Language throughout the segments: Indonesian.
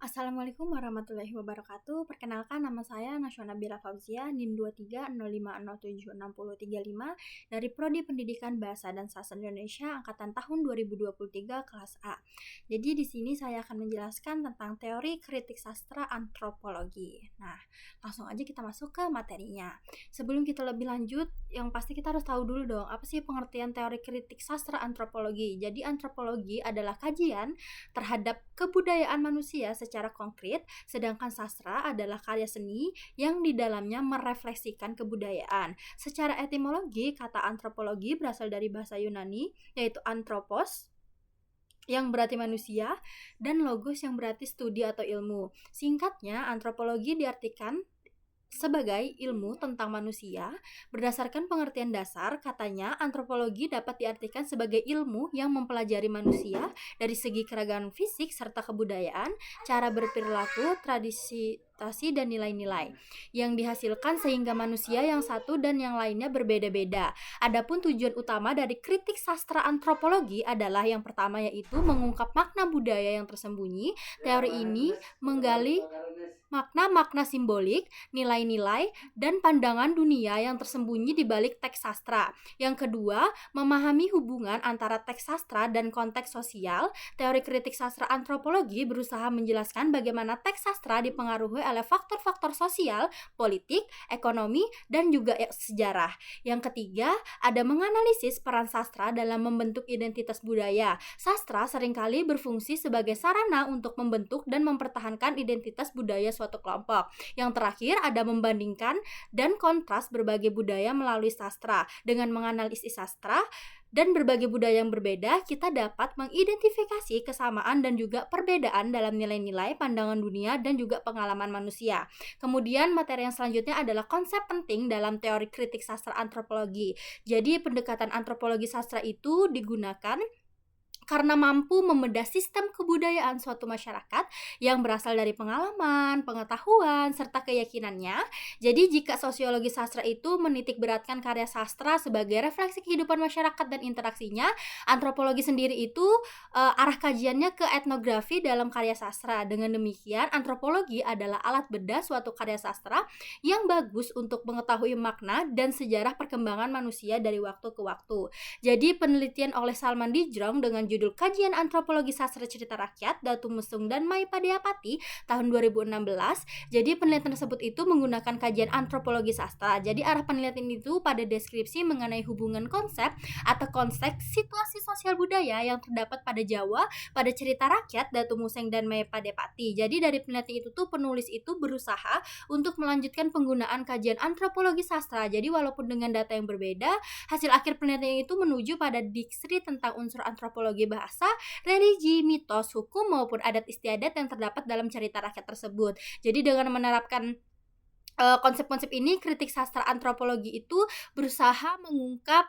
Assalamualaikum warahmatullahi wabarakatuh. Perkenalkan, nama saya Nasyona Nabila Fauzia, NIM 2305076035 dari Prodi Pendidikan Bahasa dan Sastra Indonesia angkatan tahun 2023 kelas A. Jadi di sini saya akan menjelaskan tentang teori kritik sastra antropologi. Nah, langsung aja kita masuk ke materinya. Sebelum kita lebih lanjut, yang pasti kita harus tahu dulu dong, apa sih pengertian teori kritik sastra antropologi? Jadi antropologi adalah kajian terhadap kebudayaan manusia secara konkret, sedangkan sastra adalah karya seni yang di dalamnya merefleksikan kebudayaan. Secara etimologi, kata antropologi berasal dari bahasa Yunani, yaitu anthropos, yang berarti manusia, dan logos yang berarti studi atau ilmu. Singkatnya, antropologi diartikan sebagai ilmu tentang manusia. Berdasarkan pengertian dasar, katanya antropologi dapat diartikan sebagai ilmu yang mempelajari manusia dari segi keragaman fisik serta kebudayaan, cara berperilaku, tradisi dan nilai-nilai yang dihasilkan sehingga manusia yang satu dan yang lainnya berbeda-beda. Adapun tujuan utama dari kritik sastra antropologi adalah yang pertama, yaitu mengungkap makna budaya yang tersembunyi. Teori ini menggali makna-makna simbolik, nilai-nilai, dan pandangan dunia yang tersembunyi di balik teks sastra. Yang kedua, memahami hubungan antara teks sastra dan konteks sosial. Teori kritik sastra antropologi berusaha menjelaskan bagaimana teks sastra dipengaruhi oleh faktor-faktor sosial, politik, ekonomi, dan juga sejarah. Yang ketiga, ada menganalisis peran sastra dalam membentuk identitas budaya. Sastra seringkali berfungsi sebagai sarana untuk membentuk dan mempertahankan identitas budaya suatu kelompok. Yang terakhir, ada membandingkan dan kontras berbagai budaya melalui sastra. Dengan menganalisis sastra dan berbagai budaya yang berbeda, kita dapat mengidentifikasi kesamaan dan juga perbedaan dalam nilai-nilai, pandangan dunia, dan juga pengalaman manusia. Kemudian materi yang selanjutnya adalah konsep penting dalam teori kritik sastra antropologi. Jadi pendekatan antropologi sastra itu digunakan karena mampu membedah sistem kebudayaan suatu masyarakat yang berasal dari pengalaman, pengetahuan, serta keyakinannya. Jadi jika sosiologi sastra itu menitik beratkan karya sastra sebagai refleksi kehidupan masyarakat dan interaksinya, antropologi sendiri itu arah kajiannya ke etnografi dalam karya sastra. Dengan demikian, antropologi adalah alat bedah suatu karya sastra yang bagus untuk mengetahui makna dan sejarah perkembangan manusia dari waktu ke waktu. Jadi penelitian oleh Salman Dijrong dengan judul Kajian Antropologi Sastra Cerita Rakyat, Datu Mesung dan Mai Padiapati tahun 2016. Jadi penelitian tersebut itu menggunakan kajian antropologi sastra. Jadi arah penelitian itu pada deskripsi mengenai hubungan konsep atau konteks situasi sosial budaya yang terdapat pada Jawa, pada cerita rakyat Datu Mesung dan Mai Padiapati. Jadi dari penelitian itu tuh penulis itu berusaha untuk melanjutkan penggunaan kajian antropologi sastra. Jadi walaupun dengan data yang berbeda, hasil akhir penelitian itu menuju pada diksi tentang unsur antropologi bahasa, religi, mitos, hukum maupun adat istiadat yang terdapat dalam cerita rakyat tersebut. Jadi dengan menerapkan konsep-konsep ini, kritik sastra antropologi itu berusaha mengungkap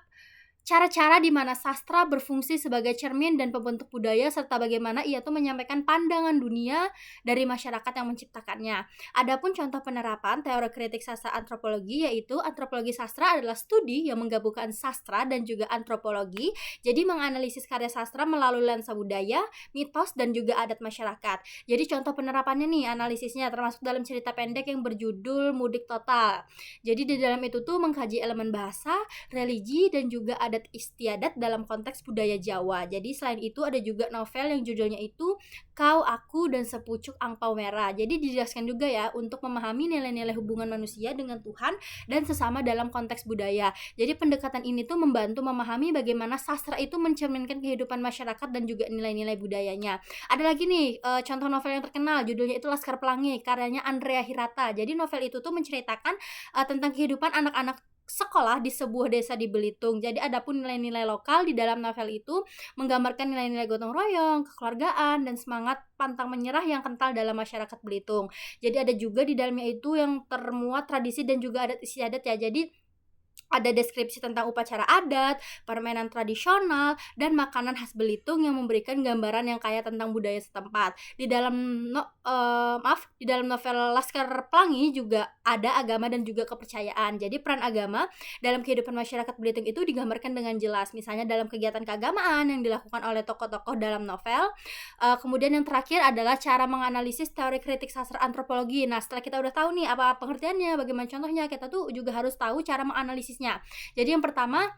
cara-cara di mana sastra berfungsi sebagai cermin dan pembentuk budaya serta bagaimana ia tuh menyampaikan pandangan dunia dari masyarakat yang menciptakannya. Adapun contoh penerapan teori kritik sastra antropologi, yaitu antropologi sastra adalah studi yang menggabungkan sastra dan juga antropologi. Jadi menganalisis karya sastra melalui lensa budaya, mitos, dan juga adat masyarakat. Jadi contoh penerapannya nih, analisisnya termasuk dalam cerita pendek yang berjudul Mudik Total. Jadi di dalam itu tuh mengkaji elemen bahasa, religi, dan juga adat istiadat dalam konteks budaya Jawa. Jadi selain itu ada juga novel yang judulnya itu Kau, Aku, dan Sepucuk Angpau Merah. Jadi dijelaskan juga ya untuk memahami nilai-nilai hubungan manusia dengan Tuhan dan sesama dalam konteks budaya. Jadi pendekatan ini tuh membantu memahami bagaimana sastra itu mencerminkan kehidupan masyarakat dan juga nilai-nilai budayanya. Ada lagi nih contoh novel yang terkenal, judulnya itu Laskar Pelangi, karyanya Andrea Hirata. Jadi novel itu tuh menceritakan tentang kehidupan anak-anak sekolah di sebuah desa di Belitung. Jadi adapun nilai-nilai lokal di dalam novel itu menggambarkan nilai-nilai gotong royong, kekeluargaan, dan semangat pantang menyerah yang kental dalam masyarakat Belitung. Jadi ada juga di dalamnya itu yang termuat tradisi dan juga adat istiadat ya. Jadi ada deskripsi tentang upacara adat, permainan tradisional, dan makanan khas Belitung yang memberikan gambaran yang kaya tentang budaya setempat. Di dalam novel Laskar Pelangi juga ada agama dan juga kepercayaan. Jadi peran agama dalam kehidupan masyarakat Belitung itu digambarkan dengan jelas. Misalnya dalam kegiatan keagamaan yang dilakukan oleh tokoh-tokoh dalam novel. Kemudian yang terakhir adalah cara menganalisis teori kritik sastra antropologi. Nah, setelah kita udah tahu nih apa pengertiannya, bagaimana contohnya, kita tuh juga harus tahu cara menganalisisnya. Jadi yang pertama,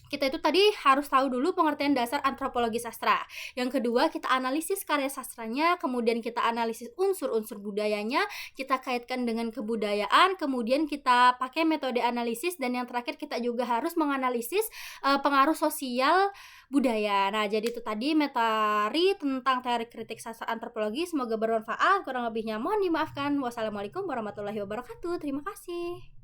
kita itu tadi harus tahu dulu pengertian dasar antropologi sastra. Yang kedua, kita analisis karya sastranya, kemudian kita analisis unsur-unsur budayanya, kita kaitkan dengan kebudayaan, kemudian kita pakai metode analisis, dan yang terakhir kita juga harus menganalisis pengaruh sosial budaya. Nah, jadi itu tadi materi tentang teori kritik sastra antropologi. Semoga bermanfaat. Kurang lebihnya mohon dimaafkan. Wassalamualaikum warahmatullahi wabarakatuh. Terima kasih.